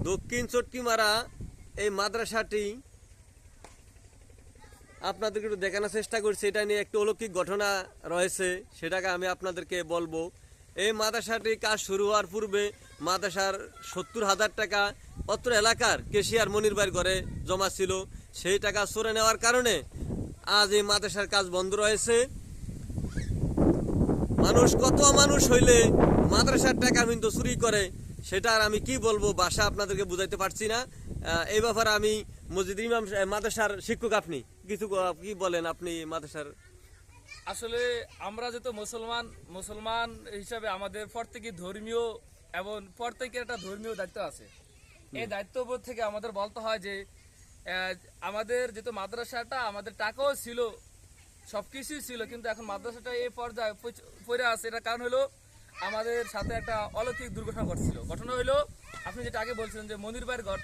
দক্ষিণ চটকিমারা এই মাদ্রাসাটি আপনাদেরকে একটু দেখানোর চেষ্টা করছি। এটা নিয়ে একটু অলৌকিক ঘটনা রয়েছে, সেটাকে আমি আপনাদেরকে বলবো। এই মাদ্রাসাটি কাজ শুরু হওয়ার পূর্বে মাদ্রাসার 70,000 টাকা অত্র এলাকার কেশিয়ার মনির ভাইয়ের ঘরে জমা ছিল। সেই টাকা সরে নেওয়ার কারণে আজ এই মাদ্রাসার কাজ বন্ধ রয়েছে। কত মানুষ হইলে মাদ্রাসার টাকা কিন্তু চুরি করে, সেটা আর আমি কি বলবো, ভাষা আপনাদেরকে বুঝাইতে পারছি না। এই ব্যাপারে আমি মসজিদ ইমাম মাদ্রাসার শিক্ষক, আপনি কিছু কি বলেন? আপনি মাদ্রাসার আসলে আমরা যেহেতু মুসলমান হিসাবে আমাদের প্রত্যেকের ধর্মীয় এবং প্রত্যেকের একটা ধর্মীয় দায়িত্ব আছে। এই দায়িত্ববোধ থেকে আমাদের বলতে হয় যে আমাদের যেহেতু মাদ্রাসাটা আমাদের টাকাও ছিল, সবকিছুই ছিল, কিন্তু এখন মাদ্রাসাটা এই পর্যায়ে পড়ে আছে। এটার কারণ হলো আমাদের সাথে একটা অলৌকিক দুর্ঘটনা ঘটছিল। ঘটনা হলো আপনি যেটা আগে বলছিলেন যে মনির ভাইয়ের ঘর